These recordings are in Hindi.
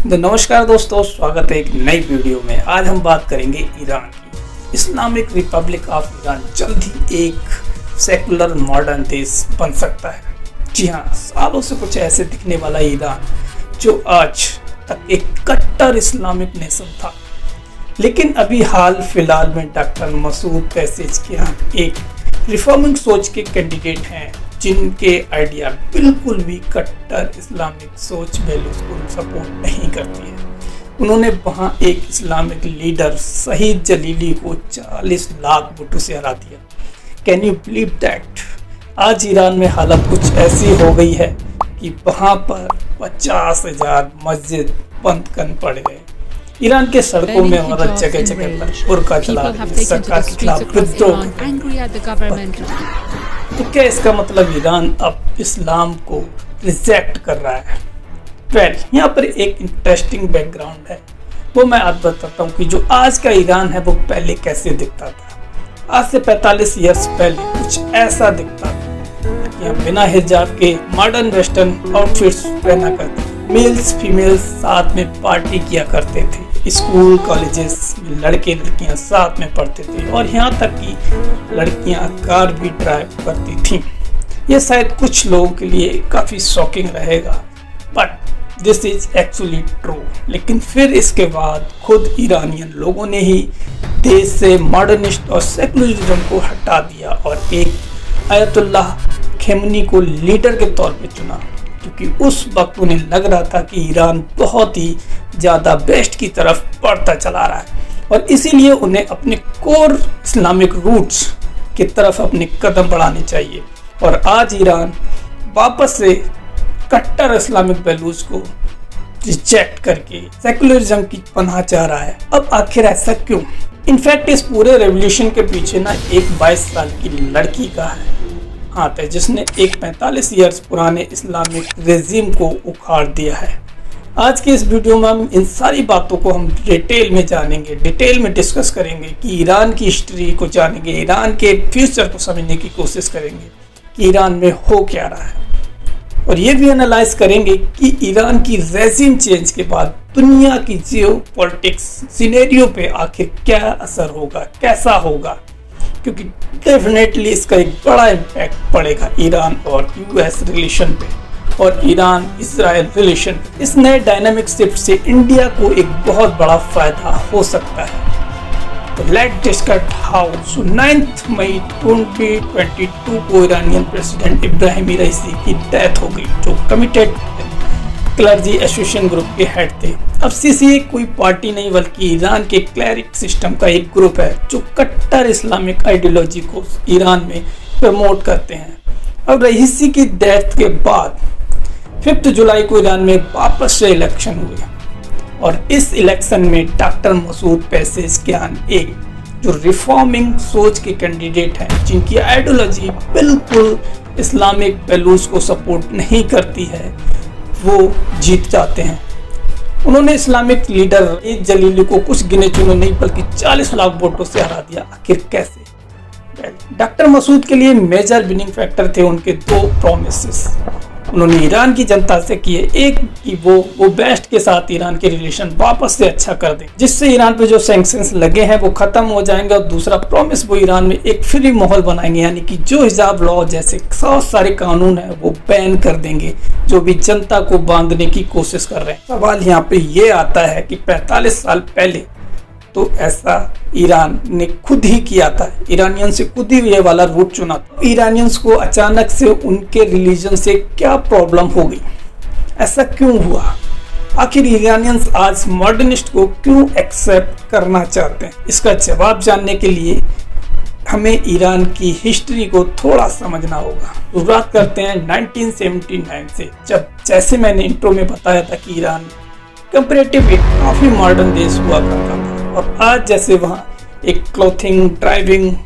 तो नमस्कार दोस्तों, स्वागत है एक नई वीडियो में। आज हम बात करेंगे ईरान की। इस्लामिक रिपब्लिक ऑफ ईरान जल्द ही एक सेकुलर मॉडर्न देश बन सकता है। जी हाँ, सालों से कुछ ऐसे दिखने वाला ईरान जो आज तक एक कट्टर इस्लामिक नेशन था, लेकिन अभी हाल फिलहाल में डॉक्टर मसूद पेज़ेशकियान एक रिफॉर्मिंग सोच के कैंडिडेट हैं, जिनके आइडिया बिल्कुल भी कट्टर इस्लामिक सोच वैल्यूज को सपोर्ट नहीं करती है। उन्होंने वहां एक इस्लामिक लीडर शहीद जलीली को 40 लाख वोटों से हरा दिया। Can you believe that? आज ईरान में हालत कुछ ऐसी हो गई है कि वहां पर 50,000 मस्जिद बंद कर पड़ गए। ईरान के सड़कों में औरत जगह जगह पर बुर्का चला रही, सरकार के खिलाफ विद्रोह। तो क्या इसका मतलब ईरान अब इस्लाम को रिजेक्ट कर रहा है? यहाँ पर एक इंटरेस्टिंग बैकग्राउंड है, वो मैं आज बताता हूँ कि जो आज का ईरान है वो पहले कैसे दिखता था। आज से 45 ईयर्स पहले कुछ ऐसा दिखता था। लड़कियां बिना हिजाब के मॉडर्न वेस्टर्न आउटफिट्स पहना करती, मेल्स फीमेल्स साथ में पार्टी किया करते थे, स्कूल कॉलेजेस में लड़के लड़कियां साथ में पढ़ते थे, और यहाँ तक कि लड़कियां कार भी ड्राइव करती थीं। ये शायद कुछ लोगों के लिए काफ़ी शॉकिंग रहेगा, but this is actually true. लेकिन फिर इसके बाद खुद ईरानियन लोगों ने ही देश से मॉडर्निस्ट और सेकुलरिज्म को हटा दिया और एक आयतुल्लाह खेमनी को लीडर के तौर पे चुना, क्योंकि उस वक्त उन्हें लग रहा था कि ईरान बहुत ही ज़्यादा वेस्ट की तरफ बढ़ता चला रहा है, और इसीलिए उन्हें अपने कोर इस्लामिक रूट्स की तरफ अपने कदम बढ़ाने चाहिए। और आज ईरान वापस से कट्टर इस्लामिक वैल्यूज को रिजेक्ट करके सेकुलरिज्म की पनाह चाह रहा है। अब आखिर ऐसा क्यों? इनफैक्ट इस पूरे रेवोल्यूशन के पीछे ना एक 22 साल की लड़की का हाथ है, जिसने एक 45 ईयर्स पुराने इस्लामिक रेजिम को उखाड़ दिया है। आज के इस वीडियो में हम इन सारी बातों को हम डिटेल में जानेंगे, डिटेल में डिस्कस करेंगे कि ईरान की हिस्ट्री को जानेंगे, ईरान के फ्यूचर को समझने की कोशिश करेंगे कि ईरान में हो क्या रहा है, और ये भी एनालाइज करेंगे कि ईरान की रेजिम चेंज के बाद दुनिया की जियोपॉलिटिक्स सिनेरियो पे आखिर क्या असर होगा, कैसा होगा, क्योंकि डेफिनेटली इसका एक बड़ा इम्पैक्ट पड़ेगा ईरान और यूएस रिलेशन पे और ईरान इजराइल रिलेशन। इस नए डायनामिक शिफ्ट से इंडिया को एक बहुत बड़ा फायदा हो सकता है। तो लेट्स डिस्कस हाउ। 9 मई 2022 को ईरानियन प्रेसिडेंट इब्राहिम रईसी की डेथ हो गई, जो कमिटेड क्लर्जी एसोसिएशन ग्रुप के हेड थे। अब सीसीए कोई पार्टी नहीं बल्कि ईरान के क्लैरिक सिस्टम का एक ग्रुप है जो कट्टर इस्लामिक आइडियोलॉजी को ईरान में प्रमोट करते हैं। अब रईसी की डेथ के बाद 5 जुलाई को ईरान में वापस से इलेक्शन हुए, और इस इलेक्शन में डॉक्टर मसूद पेज़ेशकियान एक जो रिफॉर्मिंग सोच के कैंडिडेट हैं, जिनकी आइडियोलॉजी बिल्कुल इस्लामिक वैल्यूज को सपोर्ट नहीं करती है, वो जीत जाते हैं। उन्होंने इस्लामिक लीडर शहीद जलीली को कुछ गिने चुने नहीं बल्कि 40 लाख वोटों से हरा दिया। आखिर कैसे? डॉक्टर मसूद के लिए मेजर विनिंग फैक्टर थे उनके 2 प्रॉमिसेस। उन्होंने ईरान की जनता से किए, एक कि वो वेस्ट के साथ ईरान के रिलेशन वापस से अच्छा कर दें, जिससे ईरान पे जो सैंक्शंस लगे हैं वो खत्म हो जाएंगे, और दूसरा प्रॉमिस वो ईरान में एक फ्री माहौल बनाएंगे, यानी कि जो हिजाब लॉ जैसे बहुत सारे कानून है वो बैन कर देंगे जो भी जनता को बांधने की कोशिश कर रहे हैं। सवाल यहाँ पे ये आता है कि 45 साल पहले तो ऐसा ईरान ने खुद ही किया था, ईरानियन से खुद ही ये वाला रूट चुना था। ईरानियंस को अचानक से उनके रिलीजन से क्या प्रॉब्लम हो गई? ऐसा क्यों हुआ? आखिर ईरानियंस आज मॉडर्निस्ट को क्यों एक्सेप्ट करना चाहते हैं? इसका जवाब जानने के लिए हमें ईरान की हिस्ट्री को थोड़ा समझना होगा। शुरुआत करते हैं 1979 से, जब जैसे मैंने इंट्रो में बताया था कि ईरान कंपैरेटिव एक काफ़ी मॉडर्न देश हुआ करता था, और आज जैसे वहाँ एक क्लोथिंग, ड्राइविंग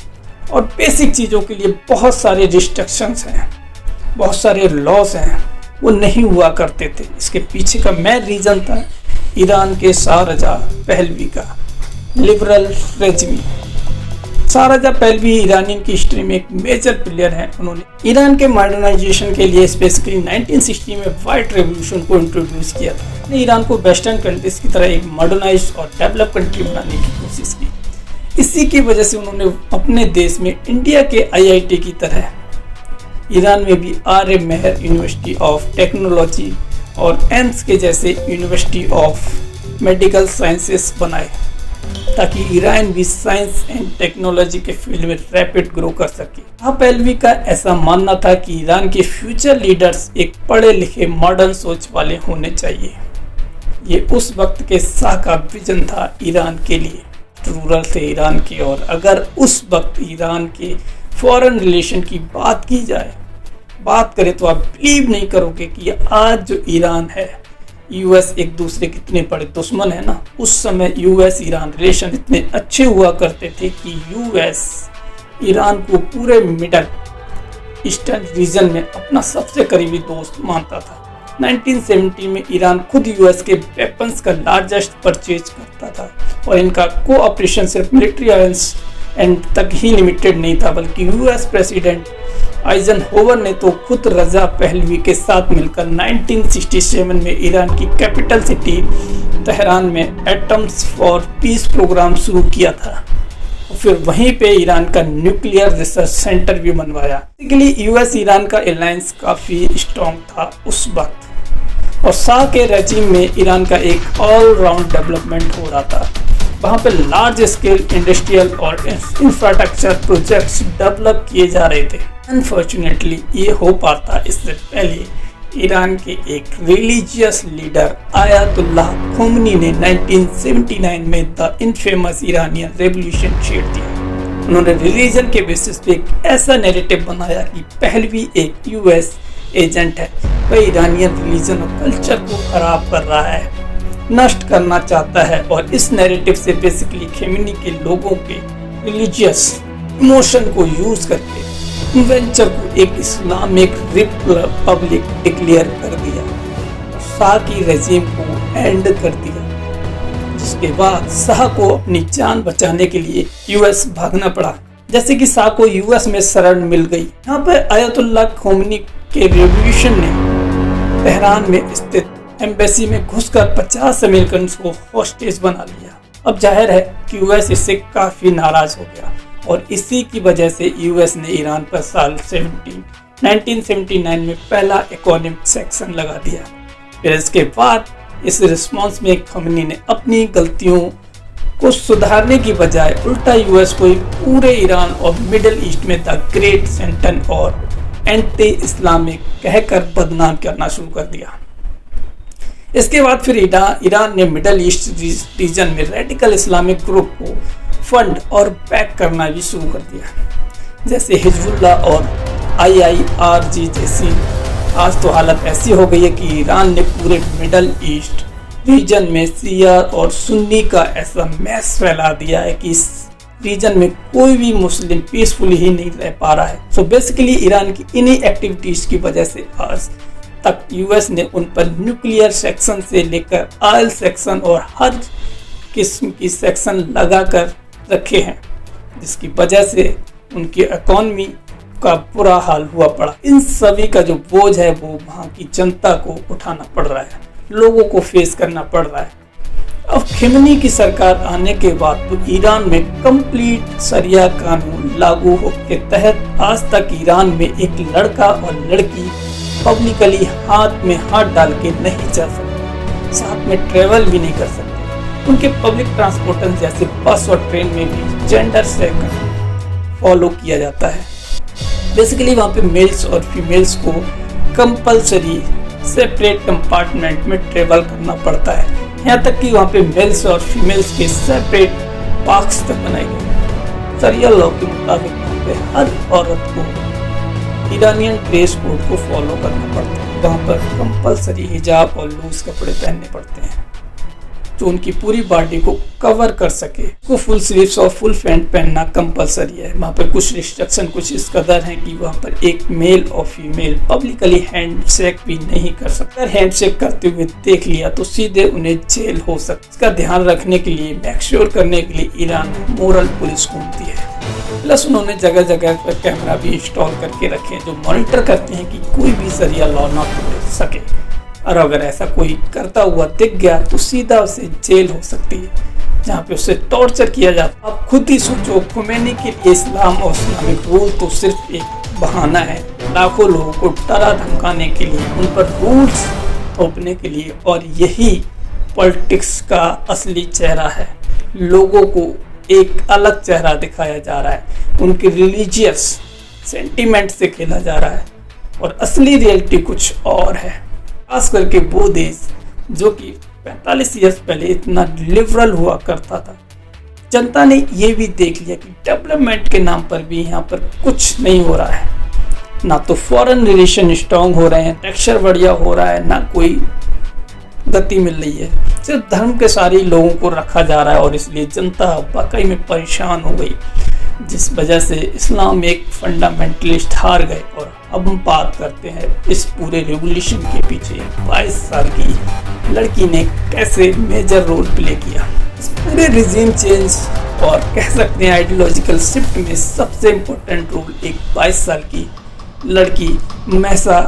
और बेसिक चीज़ों के लिए बहुत सारे रिस्ट्रिक्शंस हैं, बहुत सारे लॉज हैं, वो नहीं हुआ करते थे। इसके पीछे का मेन रीज़न था ईरान के शाह रजा पहलवी का liberal regime. Shah Reza Pahlavi Iranian की हिस्ट्री में एक मेजर प्लेयर है। उन्होंने ईरान के मॉडर्नाइजेशन के लिए स्पेसिफिकली 1960 में व्हाइट रेवोल्यूशन को इंट्रोड्यूस किया था। ने ईरान को वेस्टर्न कंट्रीज की तरह एक मॉडर्नाइज्ड और डेवलप कंट्री बनाने की कोशिश की। इसी की वजह से उन्होंने अपने देश में इंडिया के IIT की तरह ईरान में भी आर्य मेहर यूनिवर्सिटी ऑफ टेक्नोलॉजी और एम्स के जैसे यूनिवर्सिटी ऑफ मेडिकल साइंसेस बनाए, ताकि ईरान भी साइंस एंड टेक्नोलॉजी के फील्ड में रैपिड ग्रो कर सके। पहलवी का ऐसा मानना था कि ईरान के फ्यूचर लीडर्स एक पढ़े लिखे मॉडर्न सोच वाले होने चाहिए। ये उस वक्त के शाह का विजन था ईरान के लिए। रूरल थे ईरान के, और अगर उस वक्त ईरान के फॉरेन रिलेशन की बात करें तो आप बिलीव नहीं करोगे कि आज जो ईरान है, यूएस एक दूसरे के इतने बड़े दुश्मन है ना। उस समय यूएस ईरान रिलेशन इतने अच्छे हुआ करते थे कि यूएस ईरान को पूरे मिडल ईस्टर्न रीजन में अपना सबसे करीबी दोस्त मानता था। 1970 में ईरान खुद यूएस के वेपन्स का लार्जेस्ट परचेज करता था, और इनका कोऑपरेशन सिर्फ मिलिट्री अलायंस एंड तक ही लिमिटेड नहीं था, बल्कि यूएस प्रेसिडेंट आइजनहोवर ने तो खुद रजा पहलवी के साथ मिलकर 1967 में ईरान की कैपिटल सिटी तेहरान में एटम्स फॉर पीस प्रोग्राम शुरू किया था, और फिर वहीं पे ईरान का न्यूक्लियर रिसर्च सेंटर भी बनवाया। बेसिकली यूएस ईरान का अलायंस काफ़ी स्ट्रॉन्ग था उस वक्त, और शाह के रेजिम में ईरान का एक ऑल राउंड डेवलपमेंट हो रहा था। वहाँ पे लार्ज स्केल इंडस्ट्रियल और इंफ्रास्ट्रक्चर प्रोजेक्ट्स डेवलप किए जा रहे थे। अनफॉर्चुनेटली ये हो पाता इससे पहले ईरान के एक रिलीजियस लीडर आयतुल्लाह खोमनी ने 1979 में द इनफेमस ईरानियन रेवोल्यूशन छेड़ दिया। उन्होंने रिलीजन के बेसिस पे एक ऐसा नैरेटिव बनाया कि पहलवी एक यूएस एजेंट है, वह ईरानियन रिलीजन और कल्चर को खराब कर रहा है, नष्ट करना चाहता है। और इस नैरेटिव से बेसिकली खेमेनी के लोगों के रिलीजियस इमोशन को यूज करके वेंचर को एक इस्लामिक रिपब्लिक डिक्लेयर कर दिया, शाह की रेजिम को एंड कर दिया, जिसके बाद शाह को अपनी जान बचाने के लिए यूएस भागना पड़ा। जैसे कि शाह को यूएस में शरण मिल गई। यहाँ पर आयतुल्लाह खोमनी के रेवोल्यूशन ने तेहरान में स्थित एम्बेसी में घुसकर 50 अमेरिकन को हॉस्टेज बना लिया। अब जाहिर है कि यूएस इससे काफी नाराज हो गया, और इसी की वजह से यूएस ने ईरान पर साल 1979 में पहला इकोनॉमिक सेक्शन लगा दिया। फिर इसके बाद इस रिस्पॉन्स में खोमेनी ने अपनी गलतियों को सुधारने की बजाय उल्टा यूएस को पूरे ईरान और मिडिल ईस्ट में द ग्रेट सेंटन और एंटी इस्लामिक कहकर बदनाम करना शुरू कर दिया। इसके बाद फिर ईरान ने मिडिल ईस्ट रीजन में रेडिकल इस्लामिक ग्रुप को फंड और बैक करना भी शुरू कर दिया, जैसे हिजबुल्लाह और IIRG जैसी। आज तो हालत ऐसी हो गई है कि ईरान ने पूरे मिडिल ईस्ट रीजन में शिया और सुन्नी का ऐसा मैस फैला दिया है कि इस रीजन में कोई भी मुस्लिम पीसफुली ही नहीं रह पा रहा है। सो बेसिकली ईरान की इन्हीं एक्टिविटीज की वजह से आज तक यूएस ने उन पर न्यूक्लियर सेक्शन से लेकर ऑयल सेक्शन और हर किस्म की सेक्शन लगा कर रखे हैं, जिसकी वजह से उनकी इकोनॉमी का बुरा हाल हुआ पड़ा। इन सभी का जो बोझ है वो वहाँ की जनता को उठाना पड़ रहा है, लोगों को फेस करना पड़ रहा है। अब खेमेनी की सरकार आने के बाद तो ईरान में कंप्लीट शरिया कानून लागू हो के तहत आज तक ईरान में एक लड़का और लड़की पब्लिकली हाथ में हाथ डाल के नहीं चल सकते, साथ में ट्रेवल भी नहीं कर सकते। उनके पब्लिक ट्रांसपोर्टेशन जैसे बस और ट्रेन में भी जेंडर से फॉलो किया जाता है। बेसिकली वहाँ पे मेल्स और फीमेल्स को कंपलसरी सेपरेट कंपार्टमेंट में ट्रेवल करना पड़ता है। यहाँ तक कि वहाँ पे मेल्स और फीमेल्स के सेपरेट पार्क्स तक बनाए गए। शरिया लॉ के मुताबिक वहाँ पे हर औरत को ईरानियन ड्रेस कोड को फॉलो करना पड़ता है। वहाँ पर कंपलसरी हिजाब और लूज कपड़े पहनने पड़ते हैं जो उनकी पूरी बॉडी को कवर कर सके। को फुल स्लीव्स और फुल पैंट पहनना कंपलसरी है। वहाँ पर कुछ रिस्ट्रिक्शन कुछ इस कदर हैं कि वहाँ पर एक मेल और फीमेल पब्लिकली हैंड शेक भी नहीं कर सकता। हैंड शेक करते हुए देख लिया तो सीधे उन्हें जेल हो सकता है। इसका ध्यान रखने के लिए मैक्श्योर करने के लिए ईरान मोरल पुलिस घूमती है। प्लस उन्होंने जगह जगह पर कैमरा भी इंस्टॉल करके रखे हैं जो मॉनिटर करते हैं कि कोई भी शरिया लॉ ना तोड़ सके। और अगर ऐसा कोई करता हुआ दिख गया तो सीधा उसे जेल हो सकती है, जहाँ पे उसे टॉर्चर किया जाता। आप खुद ही सोचो, खुमैनी के लिए इस्लाम और इस्लामिक रूल तो सिर्फ एक बहाना है, लाखों लोगों को डरा धमकाने के लिए, उन पर रूल्स थोपने के लिए। और यही पॉलिटिक्स का असली चेहरा है। लोगों को एक अलग चेहरा दिखाया जा रहा है, उनके रिलीजियस सेंटिमेंट से खेला जा रहा है, और असली रियलिटी कुछ और है। खास करके वो देश जो कि 45 ईयर्स पहले इतना लिबरल हुआ करता था। जनता ने ये भी देख लिया कि डेवलपमेंट के नाम पर भी यहाँ पर कुछ नहीं हो रहा है, ना तो फॉरेन रिलेशन स्ट्रॉन्ग हो रहे हैं, टेक्सचर बढ़िया हो रहा है, ना कोई गति मिल रही है। सिर्फ धर्म के सारे लोगों को रखा जा रहा है, और इसलिए जनता वाकई में परेशान हो गई, जिस वजह से इस्लाम एक फंडामेंटलिस्ट हार गए। और अब हम बात करते हैं इस पूरे रेवोल्यूशन के पीछे 22 साल की लड़की ने कैसे मेजर रोल प्ले किया। इस पूरे रिजीम चेंज और कह सकते हैं आइडियोलॉजिकल शिफ्ट में सबसे इम्पोर्टेंट रोल एक 22 साल की लड़की महसा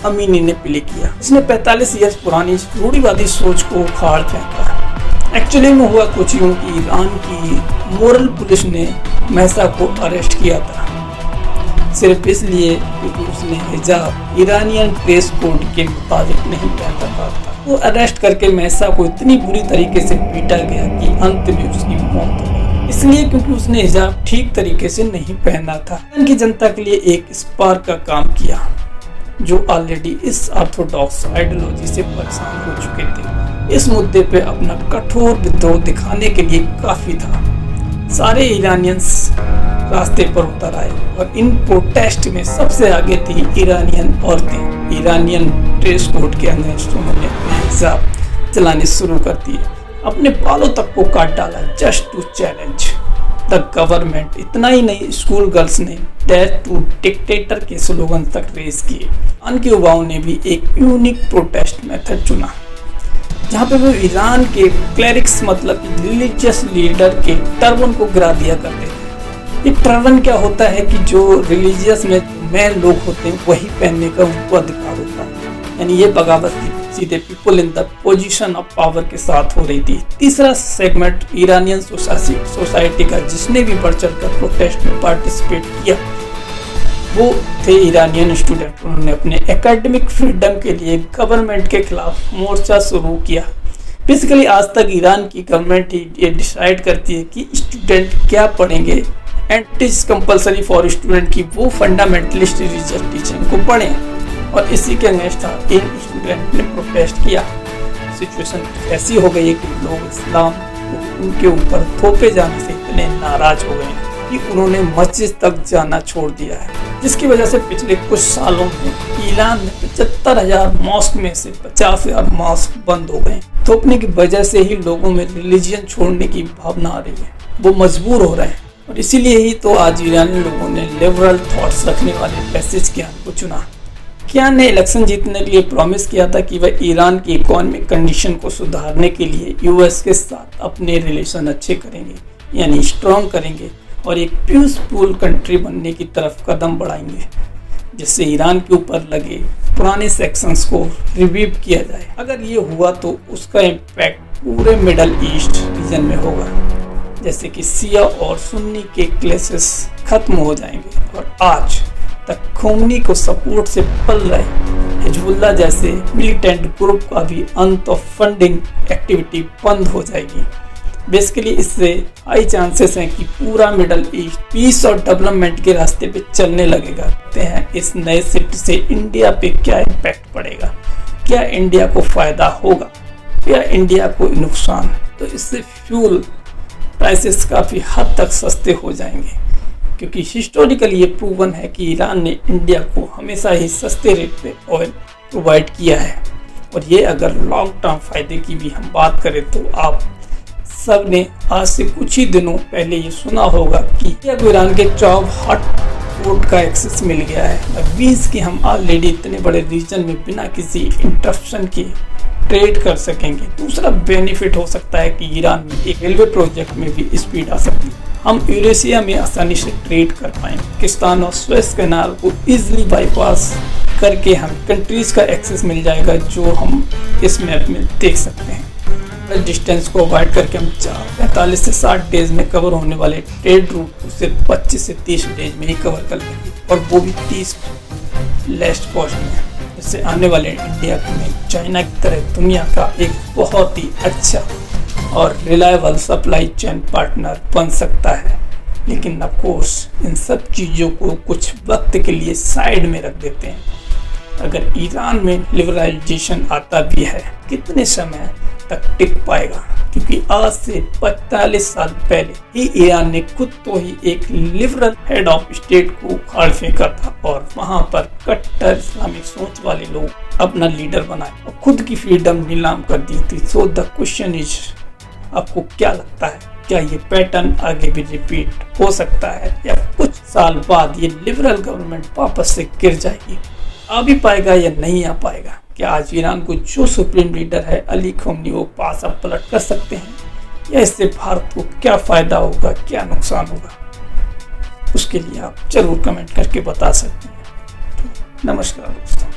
अमीनी ने प्ले किया। इसने 45 ईयर्स पुरानी रूढ़िवादी सोच को उखाड़ फेंका। एक्चुअली में हुआ कुछ यूं कि ईरान की मोरल पुलिस ने महसा को अरेस्ट किया था, सिर्फ इसलिए क्योंकि उसने हिजाब ईरानियन ड्रेस कोड के मुताबिक नहीं पहन रखा था। वो अरेस्ट करके महसा को इतनी बुरी तरीके से पीटा गया कि अंत में उसकी मौत हो गई, इसलिए क्योंकि उसने हिजाब ठीक तरीके से नहीं पहना था। ईरान की जनता के लिए एक स्पार्क का काम किया, जो ऑलरेडी इस ऑर्थोडॉक्स आइडियोलॉजी से परेशान हो चुके थे। इस मुद्दे पे अपना कठोर विद्रोह दिखाने के लिए काफी था। सारे ईरानियंस रास्ते पर उतर आए, और इन प्रोटेस्ट में सबसे आगे थी ईरानियन औरतें। ईरानियन ड्रेस कोड के अगेंस्ट उन्होंने हिजाब चलाने शुरू कर दिए, अपने बालों तक को काट डाला, just to challenge the government. इतना ही नहीं, स्कूल गर्ल्स ने डेथ टू डिक्टेटर के स्लोगन तक रेज किए। ईरान के युवाओं ने भी एक यूनिक प्रोटेस्ट मेथड चुना, जहाँ पे वो ईरान के क्लेरिक्स मतलब रिलीजियस लीडर के टर्बन को गिरा दिया करते थे। ये टर्बन क्या होता है कि जो रिलीजियस में मैन लोग होते हैं वही पहनने का उनको अधिकार होता है, यानी ये बगावत सीधे people in the position of power के साथ हो रही थी। तीसरा सेगमेंट ईरानियन सोसाइटी का जिसने भी बढ़ चढ़ कर प्रोटेस्ट में पार्टिसिपेट किया वो थे ईरानियन स्टूडेंट। उन्होंने अपने एकेडमिक फ्रीडम के लिए गवर्नमेंट के खिलाफ मोर्चा शुरू किया। बेसिकली आज तक ईरान की गवर्नमेंट ही ये डिसाइड करती है कि स्टूडेंट क्या पढ़ेंगे, and it is compulsory for student की वो फंडामेंटलिस्ट रिलीजियस टीचिंग को पढ़ें, और इसी के अगेंस्ट इन स्टूडेंट ने प्रोटेस्ट किया। सिचुएशन ऐसी हो गई है कि लोग इस्लाम को उनके ऊपर थोपे जाने से इतने नाराज हो गए कि उन्होंने मस्जिद तक जाना छोड़ दिया है, जिसकी वजह से पिछले कुछ सालों में ईरान में 75,000 मॉस्क में से 50,000 मॉस्क बंद हो गए। थोपने की वजह से ही लोगों में रिलीजियन छोड़ने की भावना आ रही है, वो मजबूर हो रहे हैं, और इसीलिए ही तो आज ईरानी लोगों ने लिबरल थॉट्स रखने वाले पैसेज कियान को चुना। कियान ने इलेक्शन जीतने के लिए प्रॉमिस किया था कि वह ईरान की इकोनॉमिक कंडीशन को सुधारने के लिए यूएस के साथ अपने रिलेशन अच्छे करेंगे, यानी स्ट्रॉन्ग करेंगे, और एक पीसफुल कंट्री बनने की तरफ कदम बढ़ाएंगे, जिससे ईरान के ऊपर लगे पुराने सेक्शंस को रिवीव किया जाए। अगर ये हुआ तो उसका इम्पैक्ट पूरे मिडल ईस्ट रीजन में होगा, जैसे कि शिया और सुन्नी के क्लेशेस खत्म हो जाएंगे, और आज तक खोमनी को सपोर्ट से पल रहे हिजबुल्लाह जैसे मिलिटेंट ग्रुप का भी अंत और फंडिंग एक्टिविटी बंद हो जाएगी। बेसिकली इससे हाई चांसेस हैं कि पूरा मिडल ईस्ट पीस और डेवलपमेंट के रास्ते पे चलने लगेगा। देखते हैं इस नए शिफ्ट से इंडिया पे क्या इम्पैक्ट पड़ेगा, क्या इंडिया को फायदा होगा या इंडिया को नुकसान। तो इससे फ्यूल प्राइसेस काफ़ी हद तक सस्ते हो जाएंगे, क्योंकि हिस्टोरिकली ये प्रूवन है कि ईरान ने इंडिया को हमेशा ही सस्ते रेट पे ऑयल प्रोवाइड किया है। और ये अगर लॉन्ग टर्म फायदे की भी हम बात करें तो आप सब ने आज से कुछ ही दिनों पहले ये सुना होगा कि इंडिया को ईरान के 12 हॉट पोर्ट का एक्सेस मिल गया है। 20 की हम ऑलरेडी इतने बड़े रीजन में बिना किसी इंटरप्शन के ट्रेड कर सकेंगे। दूसरा बेनिफिट हो सकता है कि ईरान में एक रेलवे प्रोजेक्ट में भी स्पीड आ सकती है, हम यूरेशिया में आसानी से ट्रेड कर पाएंगे। पाकिस्तान और स्वेज कैनाल को इजीली बाईपास करके हम कंट्रीज का एक्सेस मिल जाएगा जो हम इस मैप में देख सकते हैं। डिस्टेंस को अवॉइड करके हम 45 से 60 डेज में कवर होने वाले ट्रेड रूट को सिर्फ 25 से 30 डेज में ही कवर कर लेंगे, और वो भी 30 लेस्ट कॉस्ट में। इससे आने वाले इंडिया में चाइना की तरह दुनिया का एक बहुत ही अच्छा और रिलायबल सप्लाई चेन पार्टनर बन सकता है। लेकिन ऑफ कोर्स इन सब चीज़ों को कुछ वक्त के लिए साइड में रख देते हैं। अगर ईरान में लिबरलाइजेशन आता भी है, कितने समय तक टिक पाएगा? क्योंकि आज से 45 साल पहले ही ईरान ने खुद तो ही एक लिबरल हेड ऑफ स्टेट को उखाड़ फेंका था और वहां पर कट्टर इस्लामिक सोच वाले लोग अपना लीडर बनाए और खुद की फ्रीडम नीलाम कर दी थी। सो द क्वेश्चन इज, आपको क्या लगता है, क्या ये पैटर्न आगे भी रिपीट हो सकता है या कुछ साल बाद ये लिबरल गवर्नमेंट वापस से गिर जाएगी? आ भी पाएगा या नहीं आ पाएगा? क्या आज ईरान को जो सुप्रीम लीडर है अली खमेनी वो पास अब पलट कर सकते हैं, या इससे भारत को क्या फायदा होगा, क्या नुकसान होगा? उसके लिए आप जरूर कमेंट करके बता सकते हैं। तो नमस्कार दोस्तों।